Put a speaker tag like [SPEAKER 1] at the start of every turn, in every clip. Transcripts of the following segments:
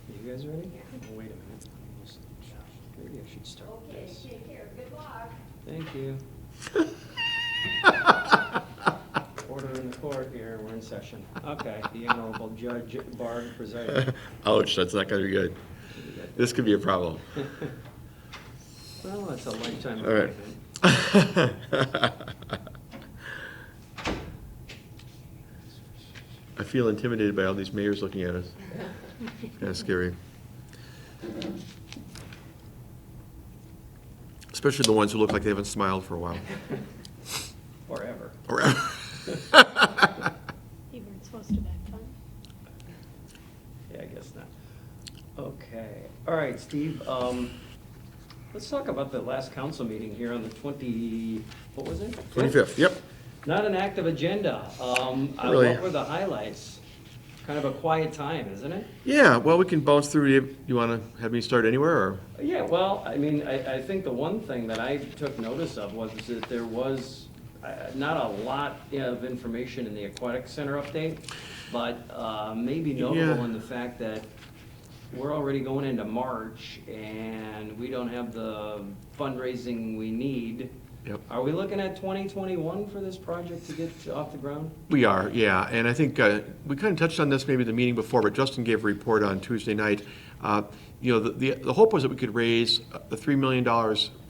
[SPEAKER 1] You guys ready? Oh, wait a minute. Maybe I should start with
[SPEAKER 2] Okay,
[SPEAKER 1] this.
[SPEAKER 2] take care. Good luck.
[SPEAKER 1] Thank you. Order in the court here. We're in session. Okay, the Honorable Judge Bard presiding.
[SPEAKER 3] Ouch, that's not going to be good. This could be a problem.
[SPEAKER 1] Well, it's a lifetime
[SPEAKER 3] All right.
[SPEAKER 1] appointment.
[SPEAKER 3] I feel intimidated by all these mayors looking at us. Kind of scary. Especially the ones who look like they haven't smiled for a while.
[SPEAKER 1] Forever.
[SPEAKER 3] Or
[SPEAKER 4] You weren't supposed to back fun.
[SPEAKER 1] Yeah, I guess not. Okay. All right, Steve. Let's talk about the last council meeting here on the what was it?
[SPEAKER 3] 25th, yep.
[SPEAKER 1] Not an active agenda.
[SPEAKER 3] Really?
[SPEAKER 1] What were the highlights? Kind of a quiet time, isn't it?
[SPEAKER 3] Yeah, well, we can bounce through. You want to have me start anywhere, or?
[SPEAKER 1] Yeah, well, I mean, I think the one thing that I took notice of was that there was not a lot of information in the aquatic center update, but maybe notable
[SPEAKER 3] Yeah.
[SPEAKER 1] in the fact that we're already going into March and we don't have the fundraising we need.
[SPEAKER 3] Yep.
[SPEAKER 1] Are we looking at 2021 for this project to get off the ground?
[SPEAKER 3] We are, yeah, and I think we kind of touched on this maybe the meeting before, but Justin gave a report on Tuesday night. You know, the hope was that we could raise the $3 million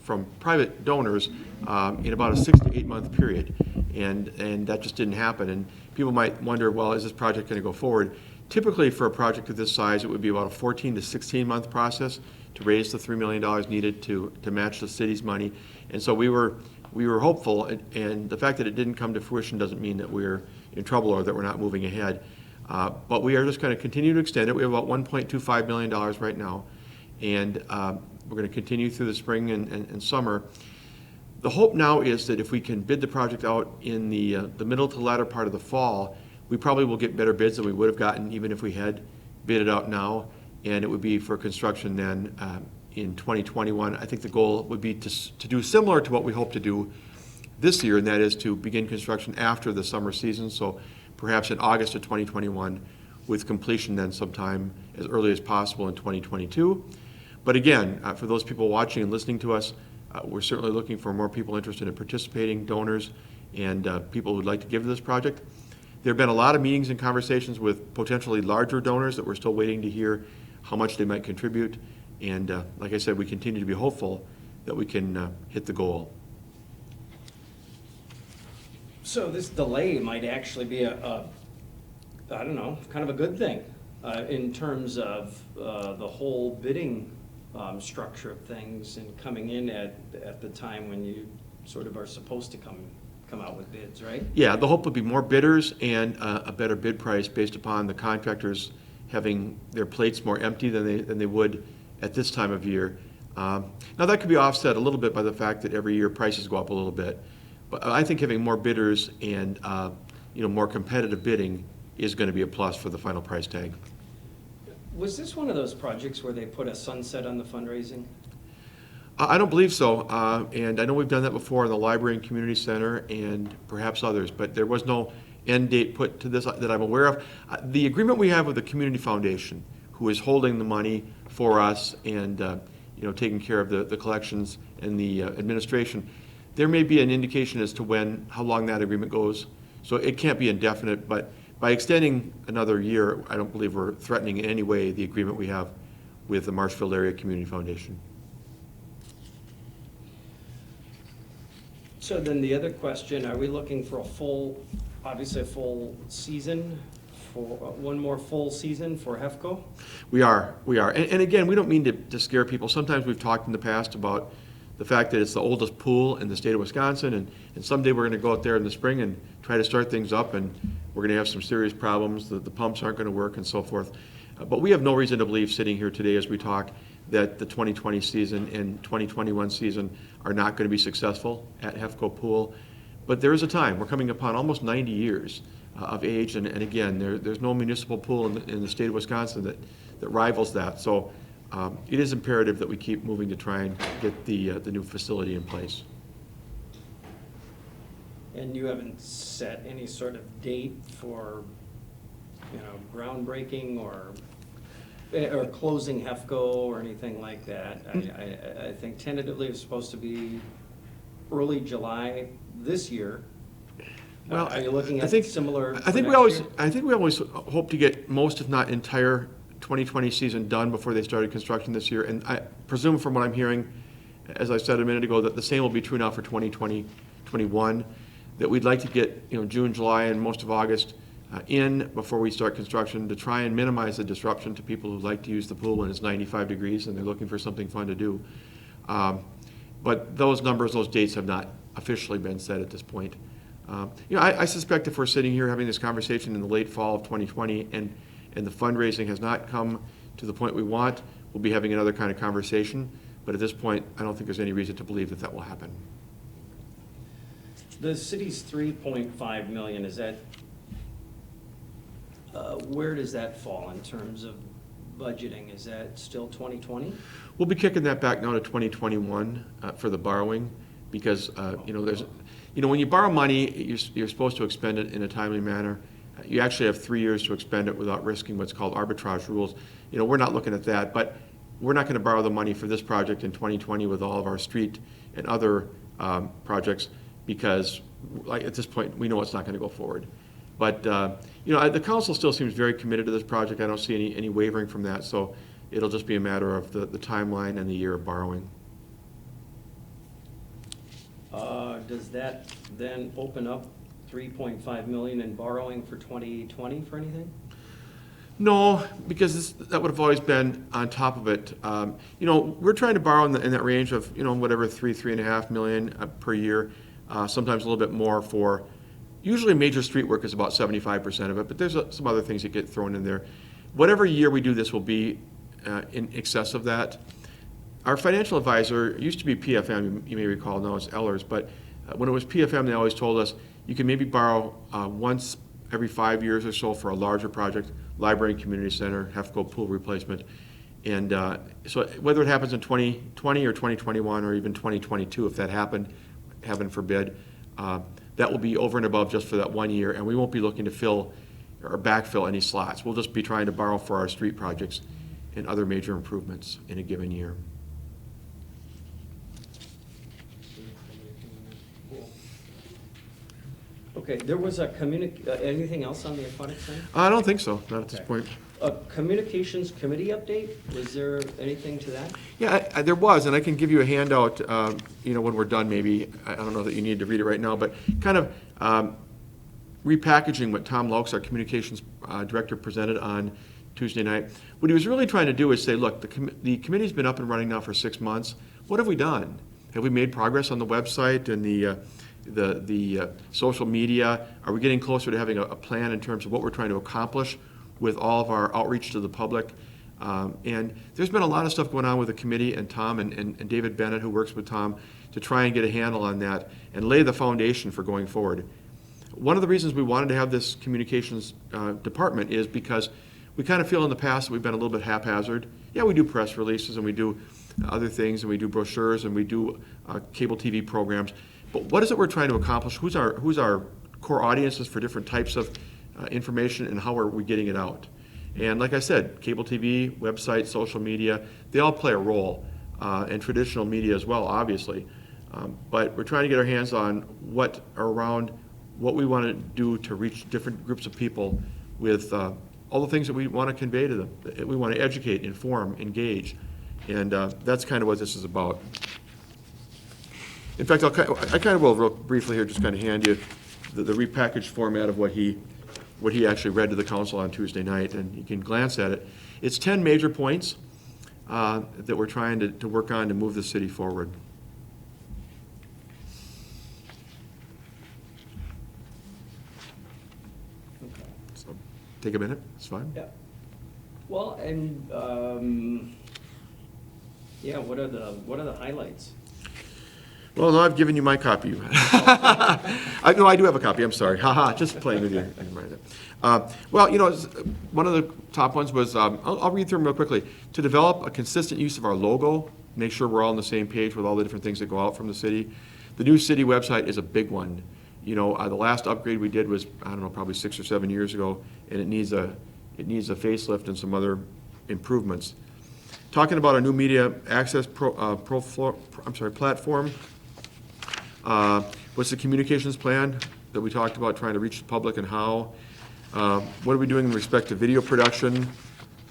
[SPEAKER 3] from private donors in about a 6 to 8 month period, and that just didn't happen. And people might wonder, well, is this project going to go forward? Typically, for a project of this size, it would be about a 14 to 16 month process to raise the $3 million needed to match the city's money. And so we were hopeful, and the fact that it didn't come to fruition doesn't mean that we're in trouble or that we're not moving ahead. But we are just going to continue to extend it. We have about $1.25 million right now, and we're going to continue through the spring and summer. The hope now is that if we can bid the project out in the middle to latter part of the fall, we probably will get better bids than we would have gotten even if we had bid it out now, and it would be for construction then in 2021. I think the goal would be to do similar to what we hope to do this year, and that is to begin construction after the summer season, so perhaps in August of 2021, with completion then sometime as early as possible in 2022. But again, for those people watching and listening to us, we're certainly looking for more people interested in participating, donors, and people who would like to give to this project. There have been a lot of meetings and conversations with potentially larger donors that we're still waiting to hear how much they might contribute. And like I said, we continue to be hopeful that we can hit the goal.
[SPEAKER 1] So this delay might actually be I don't know, kind of a good thing in terms of the whole bidding structure of things and coming in at the time when you sort of are supposed to come out with bids, right? Yeah,
[SPEAKER 3] the hope would be more bidders and a better bid price based upon the contractors having their plates more empty than they would at this time of year. Now that could be offset a little bit by the fact that every year prices go up a little bit. But I think having more bidders and more competitive bidding is going to be a plus for the final price tag.
[SPEAKER 1] Was this one of those projects where they put a sunset on the fundraising?
[SPEAKER 3] I don't believe so, and I know we've done that before in the library and community center and perhaps others, but there was no end date put to this that I'm aware of. The agreement we have with the community foundation, who is holding the money for us and taking care of the collections and the administration, there may be an indication as to how long that agreement goes. So it can't be indefinite, but by extending another year, I don't believe we're threatening in any way the agreement we have with the Marshfield Area Community Foundation.
[SPEAKER 1] So then the other question, are we looking for obviously a full season, for one more full season for HEFCO?
[SPEAKER 3] We are. And again, we don't mean to scare people. Sometimes we've talked in the past about the fact that it's the oldest pool in the state of Wisconsin, and someday we're going to go out there in the spring and try to start things up, and we're going to have some serious problems. The pumps aren't going to work and so forth. But we have no reason to believe, sitting here today as we talk, that the 2020 season and 2021 season are not going to be successful at HEFCO Pool. But there is a time. We're coming upon almost 90 years of age, and again, there's no municipal pool in the state of Wisconsin that rivals that. So it is imperative that we keep moving to try and get the new facility in place.
[SPEAKER 1] And you haven't set any sort of date for, groundbreaking or? or closing HEFCO or anything like that. I think tentatively it's supposed to be early July this year.
[SPEAKER 3] Well,
[SPEAKER 1] Are you looking
[SPEAKER 3] I
[SPEAKER 1] at
[SPEAKER 3] think,
[SPEAKER 1] similar
[SPEAKER 3] I
[SPEAKER 1] for
[SPEAKER 3] think we
[SPEAKER 1] next
[SPEAKER 3] always,
[SPEAKER 1] year?
[SPEAKER 3] I think we always hope to get most, if not entire, 2020 season done before they started construction this year. And I presume from what I'm hearing, as I said a minute ago, that the same will be true now for 2020, 21, that we'd like to get, June, July, and most of August in before we start construction to try and minimize the disruption to people who like to use the pool when it's 95 degrees and they're looking for something fun to do. But those numbers, those dates have not officially been set at this point. I suspect if we're sitting here having this conversation in the late fall of 2020 and the fundraising has not come to the point we want, we'll be having another kind of conversation. But at this point, I don't think there's any reason to believe that that will happen.
[SPEAKER 1] The city's 3.5 million, is that, where does that fall in terms of budgeting? Is that still 2020?
[SPEAKER 3] We'll be kicking that back now to 2021 for the borrowing because, there's, when you borrow money, you're supposed to expend it in a timely manner. You actually have 3 years to expend it without risking what's called arbitrage rules. We're not looking at that, but we're not going to borrow the money for this project in 2020 with all of our street and other projects because, at this point, we know it's not going to go forward. But, the council still seems very committed to this project. I don't see any wavering from that, so it'll just be a matter of the timeline and the year of borrowing.
[SPEAKER 1] Does that then open up 3.5 million in borrowing for 2020 for anything?
[SPEAKER 3] No, because that would have always been on top of it. We're trying to borrow in that range of, whatever, 3.5 million per year, sometimes a little bit more for, usually major street work is about 75% of it, but there's some other things that get thrown in there. Whatever year we do this will be in excess of that. Our financial advisor used to be PFM, you may recall, now it's Ellers, but when it was PFM, they always told us you can maybe borrow once every 5 years or so for a larger project, library and community center, HEFCO pool replacement. And so whether it happens in 2020 or 2021 or even 2022, if that happened, heaven forbid, that will be over and above just for that 1 year, and we won't be looking to fill or backfill any slots. We'll just be trying to borrow for our street projects and other major improvements in a given year.
[SPEAKER 1] Okay, there was a anything else on the aquatic center?
[SPEAKER 3] I don't think so, not at this
[SPEAKER 1] Okay.
[SPEAKER 3] point.
[SPEAKER 1] A communications committee update, was there anything to that?
[SPEAKER 3] Yeah, there was, and I can give you a handout, when we're done maybe. I don't know that you need to read it right now, but kind of repackaging what Tom Laux, our communications director, presented on Tuesday night. What he was really trying to do is say, look, the committee's been up and running now for 6 months. What have we done? Have we made progress on the website and the social media? Are we getting closer to having a plan in terms of what we're trying to accomplish with all of our outreach to the public? And there's been a lot of stuff going on with the committee and Tom and David Bennett, who works with Tom, to try and get a handle on that and lay the foundation for going forward. One of the reasons we wanted to have this communications department is because we kind of feel in the past that we've been a little bit haphazard. Yeah, we do press releases and we do other things and we do brochures and we do cable TV programs. But what is it we're trying to accomplish? Who's our core audiences for different types of information, and how are we getting it out? And like I said, cable TV, website, social media, they all play a role, and traditional media as well, obviously. But we're trying to get our hands on what we want to do to reach different groups of people with all the things that we want to convey to them. We want to educate, inform, engage, and that's kind of what this is about. In fact, I kind of will real briefly here just kind of hand you the repackaged format of what he actually read to the council on Tuesday night, and you can glance at it. It's 10 major points that we're trying to work on to move the city forward.
[SPEAKER 1] Okay.
[SPEAKER 3] So take a minute, it's fine.
[SPEAKER 1] Yeah. Well, and, what are the highlights?
[SPEAKER 3] Well, no, I've given you my copy. I do have a copy, I'm sorry. Just playing with you. One of the top ones was, I'll read through them real quickly. To develop a consistent use of our logo, make sure we're all on the same page with all the different things that go out from the city. The new city website is a big one. The last upgrade we did was, I don't know, probably 6 or 7 years ago, and it needs a facelift and some other improvements. Talking about our new media access platform. What's the communications plan that we talked about, trying to reach the public and how? What are we doing in respect to video production?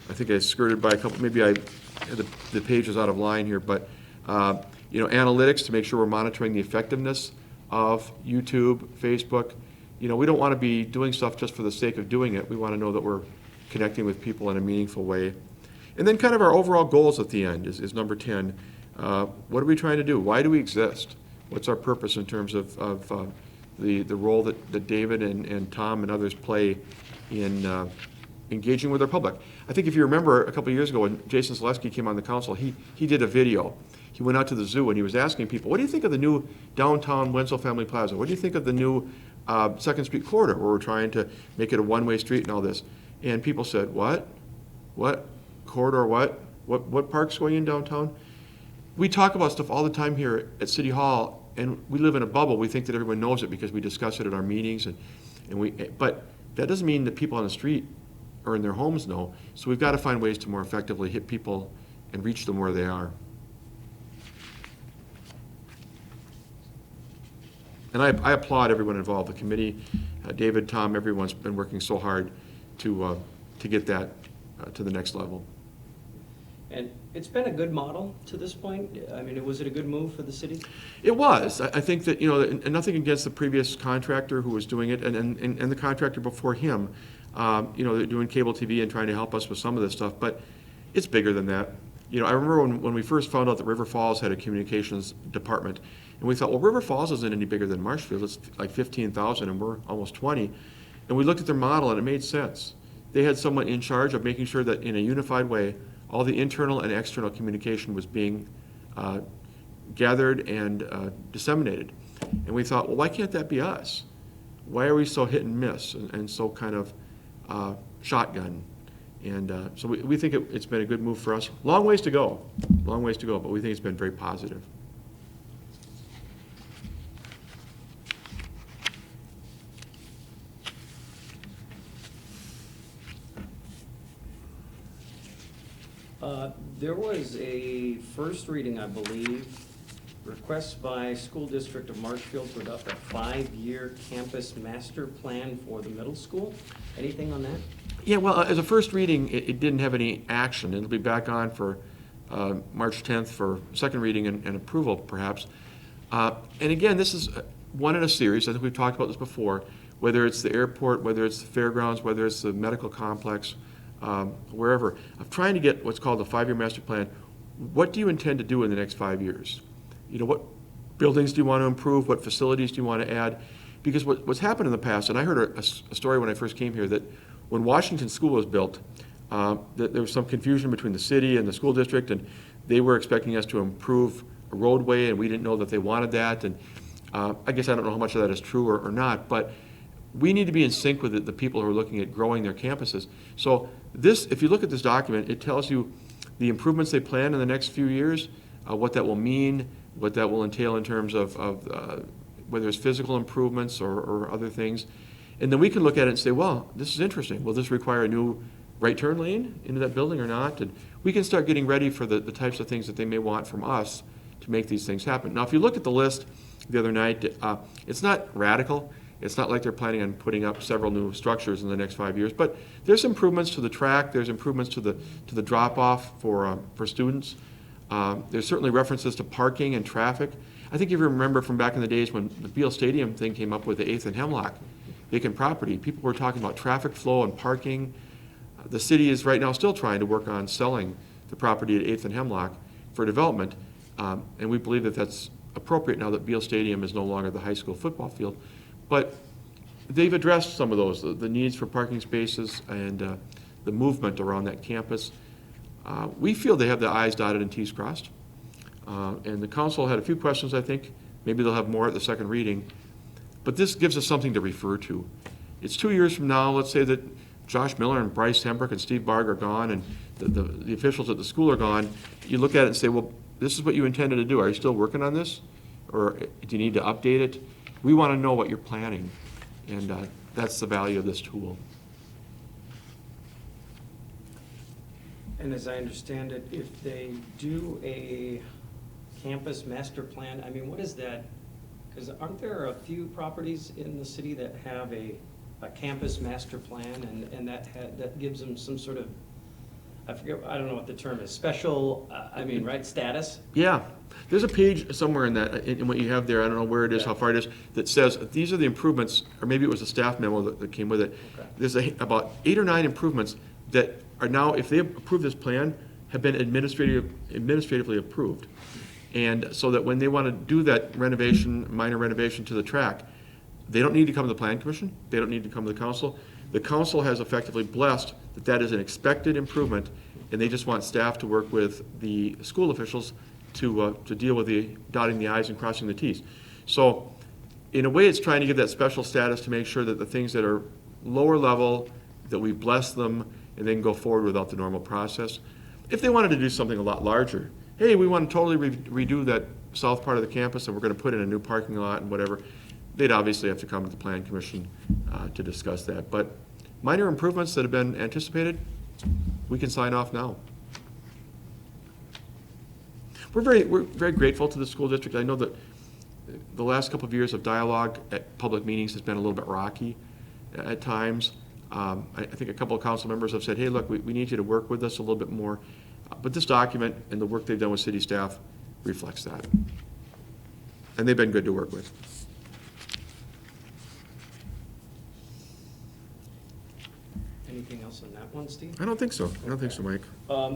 [SPEAKER 3] I think I skirted by a couple, maybe the page is out of line here, but analytics to make sure we're monitoring the effectiveness of YouTube, Facebook. We don't want to be doing stuff just for the sake of doing it. We want to know that we're connecting with people in a meaningful way. And then kind of our overall goals at the end is number 10. What are we trying to do? Why do we exist? What's our purpose in terms of the role that David and Tom and others play in engaging with our public? I think if you remember a couple of years ago when Jason Zaleski came on the council, he did a video. He went out to the zoo and he was asking people, what do you think of the new downtown Wenzel Family Plaza? What do you think of the new 2nd Street corridor where we're trying to make it a one-way street and all this? And people said, what? What? Corridor what? What park's going in downtown? We talk about stuff all the time here at City Hall, and we live in a bubble. We think that everyone knows it because we discuss it at our meetings, but that doesn't mean that people on the street or in their homes know. So we've got to find ways to more effectively hit people and reach them where they are. And I applaud everyone involved, the committee, David, Tom, everyone's been working so hard to get that to the next level.
[SPEAKER 1] And it's been a good model to this point. I mean, was it a good move for the city?
[SPEAKER 3] It was. I think that, and nothing against the previous contractor who was doing it and the contractor before him. They're doing cable TV and trying to help us with some of this stuff, but it's bigger than that. I remember when we first found out that River Falls had a communications department, and we thought, well, River Falls isn't any bigger than Marshfield. It's like 15,000 and we're almost 20. And we looked at their model and it made sense. They had someone in charge of making sure that in a unified way, all the internal and external communication was being gathered and disseminated. And we thought, well, why can't that be us? Why are we so hit and miss and so kind of shotgun? And so we think it's been a good move for us. Long ways to go, but we think it's been very positive.
[SPEAKER 1] There was a first reading, I believe, request by School District of Marshfield to adopt a 5-year campus master plan for the middle school. Anything on that?
[SPEAKER 3] Yeah, well, as a first reading, it didn't have any action. It'll be back on for March 10th for second reading and approval, perhaps. And again, this is one in a series. I think we've talked about this before, whether it's the airport, whether it's the fairgrounds, whether it's the medical complex, wherever, of trying to get what's called the 5-year master plan. What do you intend to do in the next 5 years? What buildings do you want to improve? What facilities do you want to add? Because what's happened in the past, and I heard a story when I first came here, that when Washington School was built, that there was some confusion between the city and the school district, and they were expecting us to improve a roadway, and we didn't know that they wanted that. And I guess I don't know how much of that is true or not, but we need to be in sync with the people who are looking at growing their campuses. So this, if you look at this document, it tells you the improvements they plan in the next few years, what that will mean, what that will entail in terms of whether it's physical improvements or other things. And then we can look at it and say, well, this is interesting. Will this require a new right turn lane into that building or not? And we can start getting ready for the types of things that they may want from us to make these things happen. Now, if you look at the list the other night, it's not radical. It's not like they're planning on putting up several new structures in the next 5 years, but there's improvements to the track. There's improvements to the drop-off for students. There's certainly references to parking and traffic. I think if you remember from back in the days when the Beal Stadium thing came up with the 8th and Hemlock vacant property, people were talking about traffic flow and parking. The city is right now still trying to work on selling the property at 8th and Hemlock for development, and we believe that that's appropriate now that Beal Stadium is no longer the high school football field. But they've addressed some of those, the needs for parking spaces and the movement around that campus. We feel they have the I's dotted and T's crossed. And the council had a few questions, I think. Maybe they'll have more at the second reading. But this gives us something to refer to. It's 2 years from now. Let's say that Josh Miller and Bryce Hembrook and Steve Barg are gone and the officials at the school are gone. You look at it and say, well, this is what you intended to do. Are you still working on this? Or do you need to update it? We want to know what you're planning. And that's the value of this tool.
[SPEAKER 1] And as I understand it, if they do a campus master plan, I mean, what is that? Because aren't there a few properties in the city that have a campus master plan, and that gives them some sort of, I forget, I don't know what the term is, special, right, status?
[SPEAKER 3] Yeah, there's a page somewhere in that, in what you have there, I don't know where it is, how far it is, that says, these are the improvements, or maybe it was a staff memo that came with it.
[SPEAKER 1] Okay.
[SPEAKER 3] There's about 8 or 9 improvements that are now, if they approve this plan, have been administratively approved. And so that when they want to do that renovation, minor renovation to the track, they don't need to come to the Plan Commission, they don't need to come to the council. The council has effectively blessed that that is an expected improvement, and they just want staff to work with the school officials to deal with the dotting the i's and crossing the t's. So in a way, it's trying to give that special status to make sure that the things that are lower level, that we bless them and then go forward without the normal process. If they wanted to do something a lot larger, hey, we want to totally redo that south part of the campus and we're going to put in a new parking lot and whatever, they'd obviously have to come to the Plan Commission to discuss that. But minor improvements that have been anticipated, we can sign off now. We're very grateful to the school district. I know that the last couple of years of dialogue at public meetings has been a little bit rocky at times. I think a couple of council members have said, hey, look, we need you to work with us a little bit more. But this document and the work they've done with city staff reflects that. And they've been good to work with.
[SPEAKER 1] Anything else on that one, Steve?
[SPEAKER 3] I don't think so. I don't think so, Mike.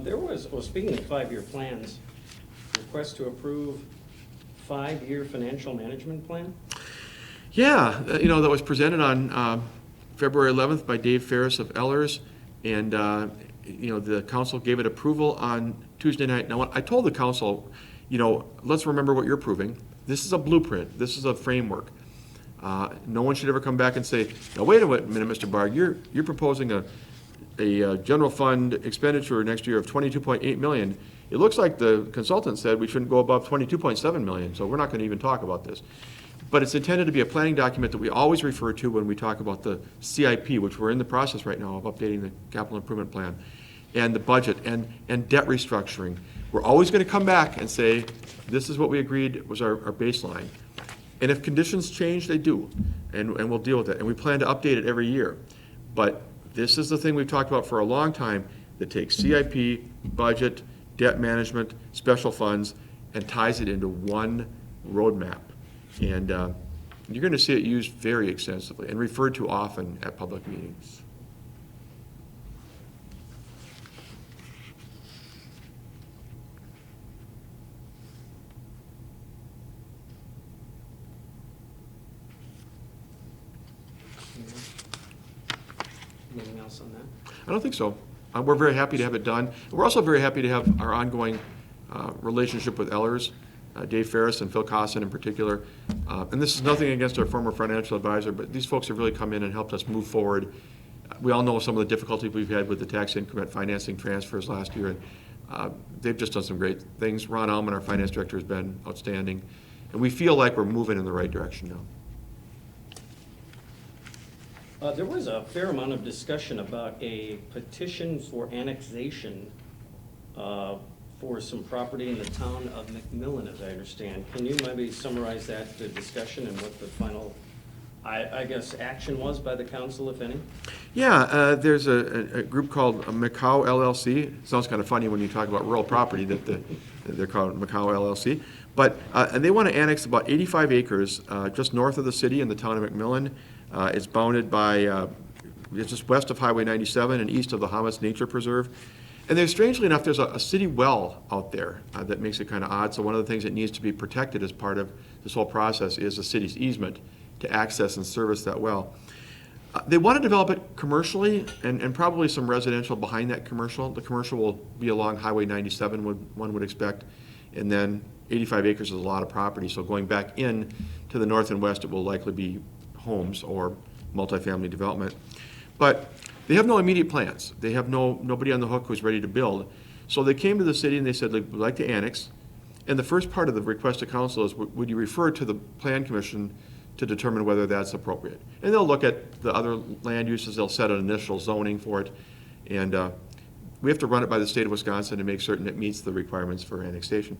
[SPEAKER 1] There was, well, speaking of 5-year plans, request to approve 5-year financial management plan?
[SPEAKER 3] Yeah, that was presented on February 11th by Dave Ferris of Ellers, and the council gave it approval on Tuesday night. Now, I told the council, let's remember what you're approving. This is a blueprint. This is a framework. No one should ever come back and say, now wait a minute, Mr. Barg, you're proposing a general fund expenditure next year of $22.8 million. It looks like the consultant said we shouldn't go above $22.7 million, so we're not going to even talk about this. But it's intended to be a planning document that we always refer to when we talk about the CIP, which we're in the process right now of updating the capital improvement plan, and the budget, and debt restructuring. We're always going to come back and say, this is what we agreed was our baseline. And if conditions change, they do, and we'll deal with it. And we plan to update it every year. But this is the thing we've talked about for a long time that takes CIP, budget, debt management, special funds, and ties it into one roadmap. And you're going to see it used very extensively and referred to often at public meetings.
[SPEAKER 1] Anything else on that?
[SPEAKER 3] I don't think so. We're very happy to have it done. We're also very happy to have our ongoing relationship with Ellers, Dave Ferris and Phil Cosson in particular. And this is nothing against our former financial advisor, but these folks have really come in and helped us move forward. We all know some of the difficulty we've had with the tax increment financing transfers last year, and they've just done some great things. Ron Allman, our finance director, has been outstanding, and we feel like we're moving in the right direction now.
[SPEAKER 1] There was a fair amount of discussion about a petition for annexation for some property in the town of McMillan, as I understand. Can you maybe summarize that discussion and what the final, I guess, action was by the council, if any?
[SPEAKER 3] Yeah, there's a group called Macau LLC. It sounds kind of funny when you talk about rural property that they're called Macau LLC. But and they want to annex about 85 acres just north of the city in the town of McMillan. It's bounded by, it's just west of Highway 97 and east of the Hamas Nature Preserve. And there's, strangely enough, there's a city well out there that makes it kind of odd. So one of the things that needs to be protected as part of this whole process is the city's easement to access and service that well. They want to develop it commercially and probably some residential behind that commercial. The commercial will be along Highway 97, one would expect. And then 85 acres is a lot of property. So going back in to the north and west, it will likely be homes or multifamily development. But they have no immediate plans. They have nobody on the hook who's ready to build. So they came to the city and they said, we'd like to annex. And the first part of the request to council is, would you refer to the Plan Commission to determine whether that's appropriate? And they'll look at the other land uses, they'll set an initial zoning for it. And we have to run it by the state of Wisconsin to make certain it meets the requirements for annexation.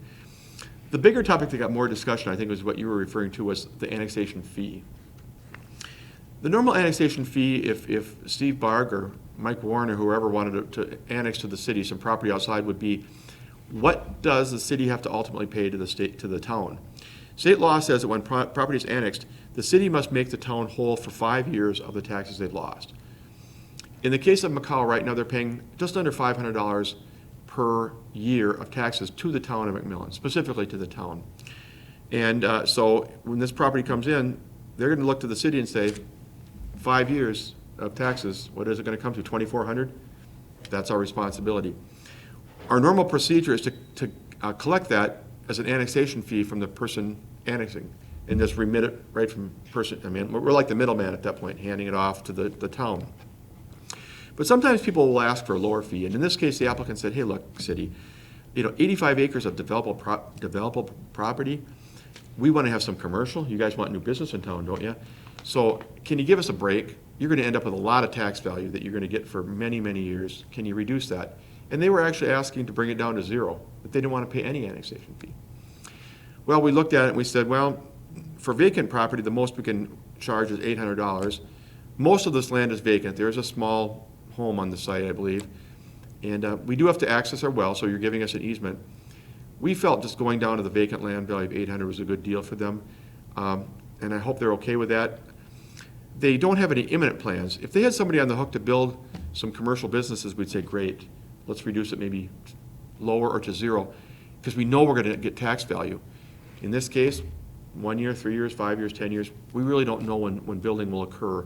[SPEAKER 3] The bigger topic that got more discussion, I think, was what you were referring to, was the annexation fee. The normal annexation fee, if Steve Barg or Mike Warren or whoever wanted to annex to the city some property outside, would be, what does the city have to ultimately pay to the state, to the town? State law says that when property is annexed, the city must make the town whole for 5 years of the taxes they've lost. In the case of McCall right now, they're paying just under $500 per year of taxes to the town of McMillan, specifically to the town. And so when this property comes in, they're going to look to the city and say, 5 years of taxes, what is it going to come to, $2,400? That's our responsibility. Our normal procedure is to collect that as an annexation fee from the person annexing and just remit it right from person. I mean, we're like the middleman at that point, handing it off to the town. But sometimes people will ask for a lower fee, and in this case, the applicant said, hey, look, city, 85 acres of developable property, we want to have some commercial. You guys want new business in town, don't you? So can you give us a break? You're going to end up with a lot of tax value that you're going to get for many, many years. Can you reduce that? And they were actually asking to bring it down to zero, that they didn't want to pay any annexation fee. Well, we looked at it and we said, well, for vacant property, the most we can charge is $800. Most of this land is vacant. There's a small home on the site, I believe. And we do have to access our well, so you're giving us an easement. We felt just going down to the vacant land value of $800 was a good deal for them. And I hope they're okay with that. They don't have any imminent plans. If they had somebody on the hook to build some commercial businesses, we'd say, great, let's reduce it maybe lower or to zero, because we know we're going to get tax value. In this case, 1 year, 3 years, 5 years, 10 years, we really don't know when building will occur.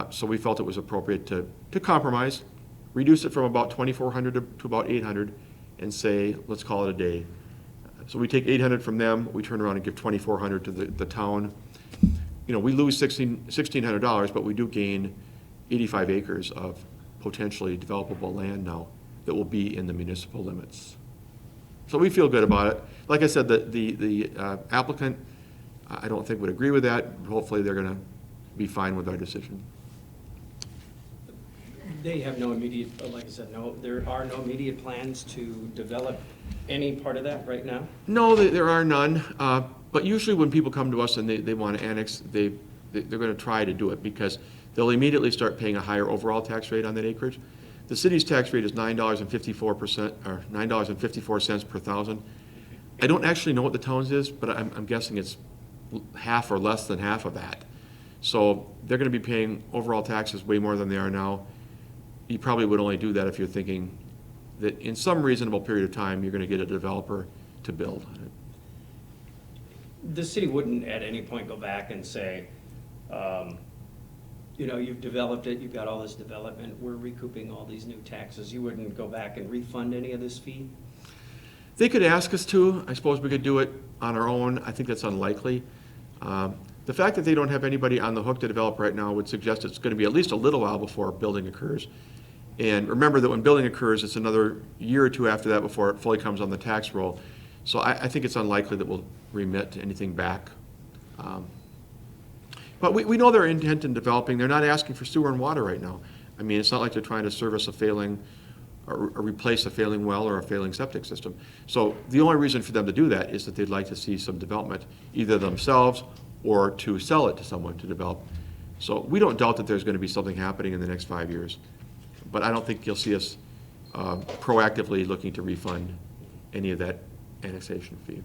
[SPEAKER 3] So we felt it was appropriate to compromise, reduce it from about $2,400 to about $800, and say, let's call it a day. So we take $800 from them, we turn around and give $2,400 to the town. We lose $1,600, but we do gain 85 acres of potentially developable land now that will be in the municipal limits. So we feel good about it. Like I said, the applicant, I don't think would agree with that. Hopefully they're going to be fine with our decision.
[SPEAKER 1] They have no immediate, like I said, there are no immediate plans to develop any part of that right now?
[SPEAKER 3] No, there are none. But usually when people come to us and they want to annex, they're going to try to do it because they'll immediately start paying a higher overall tax rate on that acreage. The city's tax rate is $9.54 per thousand. I don't actually know what the town's is, but I'm guessing it's half or less than half of that. So they're going to be paying overall taxes way more than they are now. You probably would only do that if you're thinking that in some reasonable period of time, you're going to get a developer to build on it.
[SPEAKER 1] The city wouldn't at any point go back and say, you've developed it, you've got all this development, we're recouping all these new taxes. You wouldn't go back and refund any of this fee?
[SPEAKER 3] They could ask us to. I suppose we could do it on our own. I think that's unlikely. The fact that they don't have anybody on the hook to develop right now would suggest it's going to be at least a little while before building occurs. And remember that when building occurs, it's another year or two after that before it fully comes on the tax roll. So I think it's unlikely that we'll remit anything back. But we know their intent in developing. They're not asking for sewer and water right now. I mean, it's not like they're trying to service a failing or replace a failing well or a failing septic system. So the only reason for them to do that is that they'd like to see some development, either themselves or to sell it to someone to develop. So we don't doubt that there's going to be something happening in the next 5 years. But I don't think you'll see us proactively looking to refund any of that annexation fee.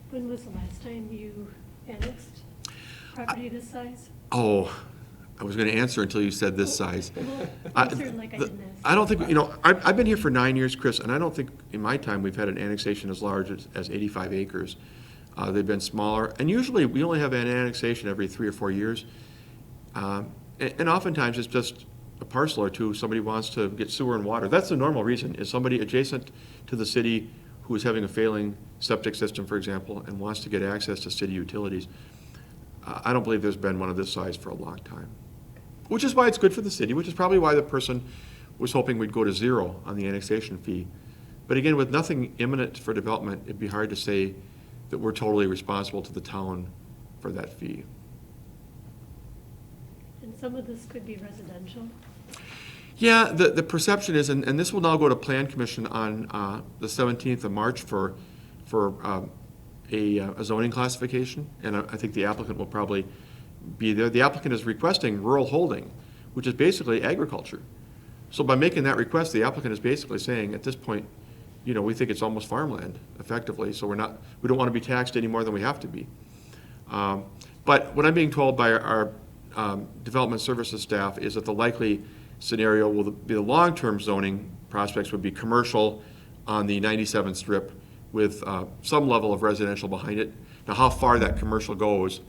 [SPEAKER 2] When was the last time you annexed property this size?
[SPEAKER 3] Oh, I was going to answer until you said this size.
[SPEAKER 2] Answer like I didn't ask.
[SPEAKER 3] I don't think, I've been here for 9 years, Chris, and I don't think in my time we've had an annexation as large as 85 acres. They've been smaller, and usually we only have an annexation every 3 or 4 years. And oftentimes it's just a parcel or two, somebody wants to get sewer and water. That's the normal reason, is somebody adjacent to the city who is having a failing septic system, for example, and wants to get access to city utilities. I don't believe there's been one of this size for a long time, which is why it's good for the city, which is probably why the person was hoping we'd go to zero on the annexation fee. But again, with nothing imminent for development, it'd be hard to say that we're totally responsible to the town for that fee.
[SPEAKER 2] And some of this could be residential?
[SPEAKER 3] Yeah, the perception is, and this will now go to Plan Commission on the 17th of March for a zoning classification, and I think the applicant will probably be there. The applicant is requesting rural holding, which is basically agriculture. So by making that request, the applicant is basically saying, at this point, we think it's almost farmland, effectively, so we don't want to be taxed any more than we have to be. But what I'm being told by our development services staff is that the likely scenario will be the long-term zoning prospects would be commercial on the 97 strip with some level of residential behind it. Now, how far that commercial goes,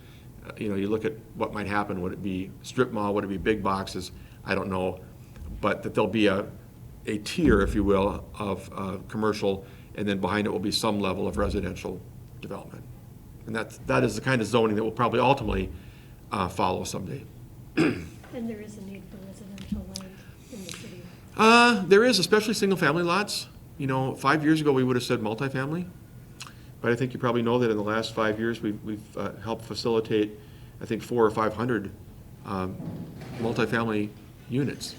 [SPEAKER 3] you look at what might happen. Would it be strip mall? Would it be big boxes? I don't know. But that there'll be a tier, if you will, of commercial, and then behind it will be some level of residential development. And that is the kind of zoning that will probably ultimately follow someday.
[SPEAKER 2] And there is a need for residential land in the city?
[SPEAKER 3] There is, especially single-family lots. 5 years ago, we would have said multifamily. But I think you probably know that in the last 5 years, we've helped facilitate, I think, 400 or 500 multifamily units.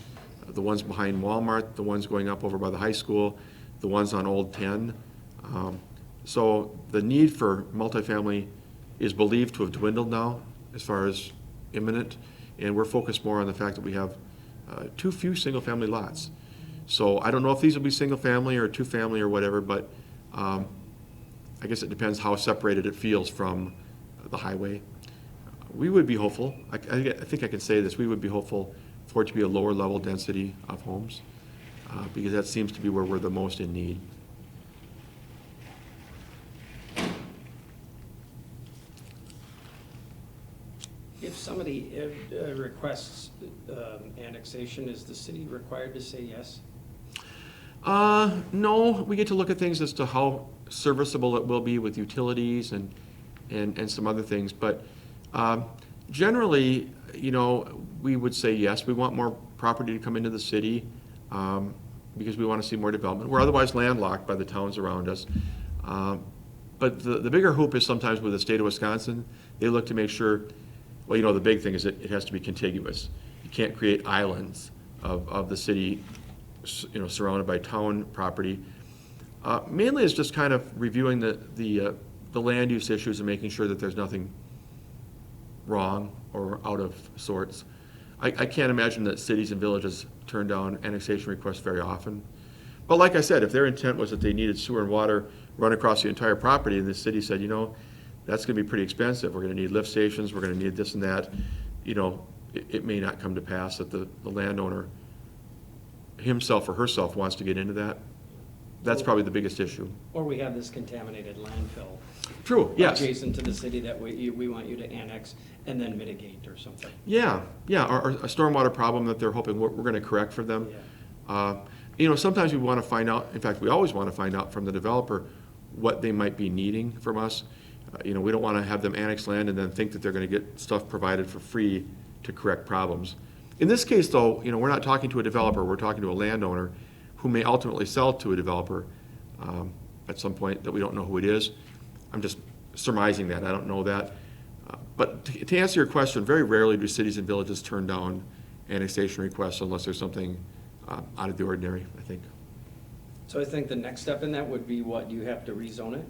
[SPEAKER 3] The ones behind Walmart, the ones going up over by the high school, the ones on Old 10. So the need for multifamily is believed to have dwindled now as far as imminent, and we're focused more on the fact that we have too few single-family lots. So I don't know if these will be single-family or two-family or whatever, but I guess it depends how separated it feels from the highway. We would be hopeful, I think I can say this, we would be hopeful for it to be a lower level density of homes, because that seems to be where we're the most in need.
[SPEAKER 1] If somebody requests annexation, is the city required to say yes?
[SPEAKER 3] No, we get to look at things as to how serviceable it will be with utilities and some other things, but generally, we would say yes. We want more property to come into the city because we want to see more development. We're otherwise landlocked by the towns around us. But the bigger hoop is sometimes with the state of Wisconsin. They look to make sure, well, the big thing is that it has to be contiguous. You can't create islands of the city, surrounded by town property. Mainly it's just kind of reviewing the land use issues and making sure that there's nothing wrong or out of sorts. I can't imagine that cities and villages turn down annexation requests very often. But like I said, if their intent was that they needed sewer and water run across the entire property, and the city said, that's going to be pretty expensive. We're going to need lift stations. We're going to need this and that. It may not come to pass that the landowner himself or herself wants to get into that. That's probably the biggest issue.
[SPEAKER 1] Or we have this contaminated landfill.
[SPEAKER 3] True, yes.
[SPEAKER 1] Adjacent to the city that we want you to annex and then mitigate or something.
[SPEAKER 3] Yeah, or a stormwater problem that they're hoping we're going to correct for them.
[SPEAKER 1] Yeah.
[SPEAKER 3] Sometimes we want to find out, in fact, we always want to find out from the developer what they might be needing from us. We don't want to have them annex land and then think that they're going to get stuff provided for free to correct problems. In this case, though, we're not talking to a developer, we're talking to a landowner who may ultimately sell to a developer at some point that we don't know who it is. I'm just surmising that, I don't know that. But to answer your question, very rarely do cities and villages turn down annexation requests unless there's something out of the ordinary, I think.
[SPEAKER 1] So I think the next step in that would be what, you have to rezone it?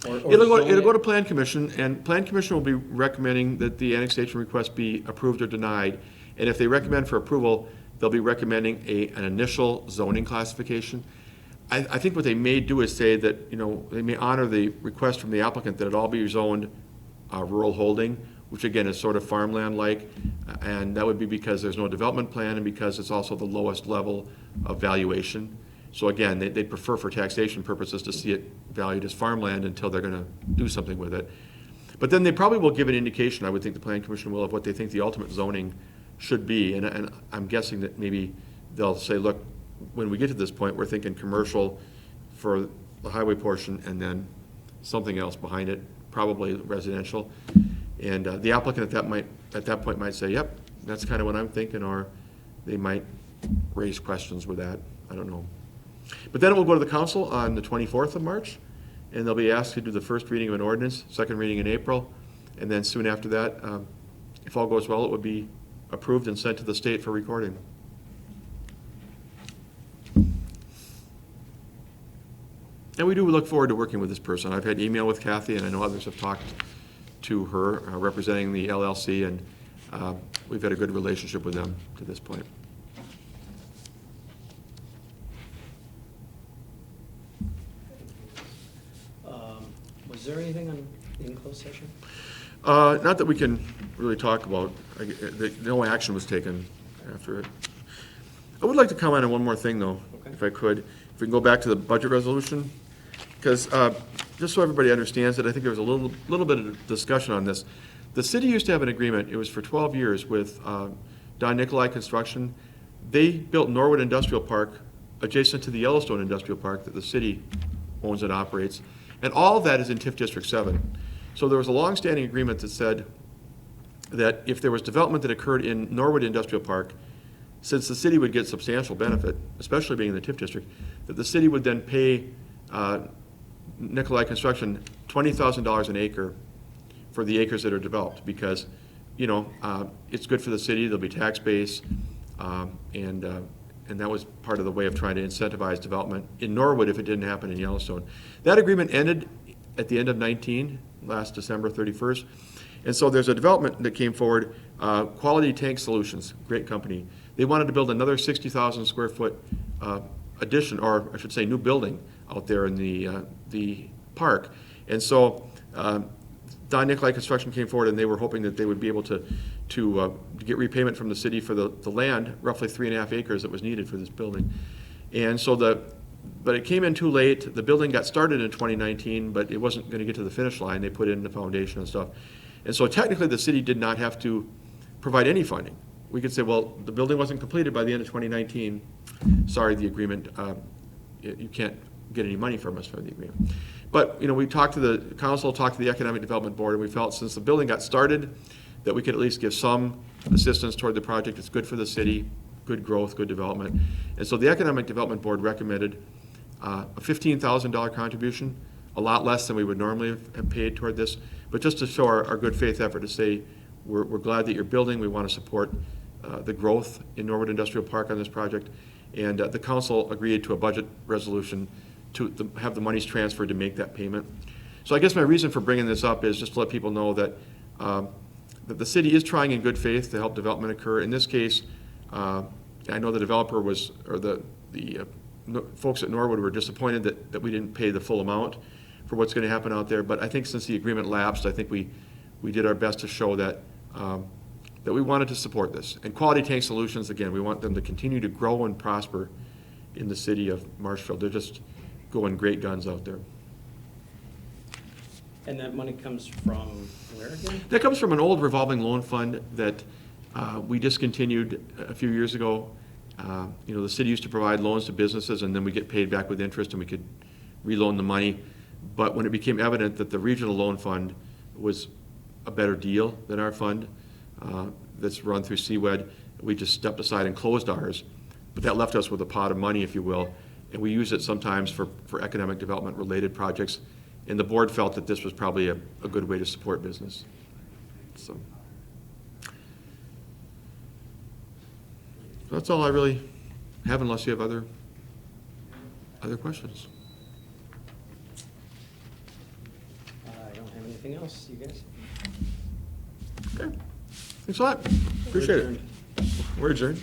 [SPEAKER 1] Or
[SPEAKER 3] It'll
[SPEAKER 1] zone
[SPEAKER 3] go
[SPEAKER 1] it?
[SPEAKER 3] to Plan Commission, and Plan Commission will be recommending that the annexation request be approved or denied. And if they recommend for approval, they'll be recommending an initial zoning classification. I think what they may do is say that, they may honor the request from the applicant that it all be zoned rural holding, which again is sort of farmland-like, and that would be because there's no development plan and because it's also the lowest level of valuation. So again, they'd prefer for taxation purposes to see it valued as farmland until they're going to do something with it. But then they probably will give an indication, I would think the Plan Commission will, of what they think the ultimate zoning should be. And I'm guessing that maybe they'll say, look, when we get to this point, we're thinking commercial for the highway portion and then something else behind it, probably residential. And the applicant at that point might say, yep, that's kind of what I'm thinking, or they might raise questions with that. I don't know. But then it will go to the council on the 24th of March, and they'll be asked to do the first reading of an ordinance, second reading in April, and then soon after that, if all goes well, it would be approved and sent to the state for recording. And we do look forward to working with this person. I've had email with Kathy, and I know others have talked to her representing the LLC, and we've had a good relationship with them to this point.
[SPEAKER 1] Was there anything in closed session?
[SPEAKER 3] Not that we can really talk about. No action was taken after it. I would like to comment on one more thing, though,
[SPEAKER 1] Okay.
[SPEAKER 3] if I could. If we can go back to the budget resolution, because just so everybody understands it, I think there was a little bit of discussion on this. The city used to have an agreement, it was for 12 years, with Don Nicolai Construction. They built Norwood Industrial Park adjacent to the Yellowstone Industrial Park that the city owns and operates. And all of that is in TIF District 7. So there was a long-standing agreement that said that if there was development that occurred in Norwood Industrial Park, since the city would get substantial benefit, especially being in the TIF district, that the city would then pay Nicolai Construction $20,000 an acre for the acres that are developed, because, you know, it's good for the city, there'll be tax base, and that was part of the way of trying to incentivize development in Norwood if it didn't happen in Yellowstone. That agreement ended at the end of 19, last December 31st. And so there's a development that came forward, Quality Tank Solutions, great company. They wanted to build another 60,000 square foot addition, or I should say new building out there in the park. And so Don Nicolai Construction came forward, and they were hoping that they would be able to get repayment from the city for the land, roughly 3.5 acres that was needed for this building. And so but it came in too late. The building got started in 2019, but it wasn't going to get to the finish line. They put in the foundation and stuff. And so technically the city did not have to provide any funding. We could say, well, the building wasn't completed by the end of 2019. Sorry, the agreement, you can't get any money from us for the agreement. But, you know, we talked to the council, talked to the Economic Development Board, and we felt since the building got started, that we could at least give some assistance toward the project. It's good for the city, good growth, good development. And so the Economic Development Board recommended a $15,000 contribution, a lot less than we would normally have paid toward this, but just to show our good faith effort to say, we're glad that you're building, we want to support the growth in Norwood Industrial Park on this project. And the council agreed to a budget resolution to have the monies transferred to make that payment. So I guess my reason for bringing this up is just to let people know that that the city is trying in good faith to help development occur. In this case, I know the developer was, or the folks at Norwood were disappointed that we didn't pay the full amount for what's going to happen out there. But I think since the agreement lapsed, I think we did our best to show that that we wanted to support this. And Quality Tank Solutions, again, we want them to continue to grow and prosper in the city of Marshfield. They're just going great guns out there.
[SPEAKER 1] And that money comes from where again?
[SPEAKER 3] That comes from an old revolving loan fund that we discontinued a few years ago. You know, the city used to provide loans to businesses, and then we get paid back with interest, and we could reloan the money. But when it became evident that the regional loan fund was a better deal than our fund that's run through CWED, we just stepped aside and closed ours. But that left us with a pot of money, if you will, and we use it sometimes for economic development related projects. And the board felt that this was probably a good way to support business. So that's all I really have, unless you have other questions.
[SPEAKER 1] I don't have anything else, you guys?
[SPEAKER 3] Okay. Thanks a lot. Appreciate it. We're adjourned.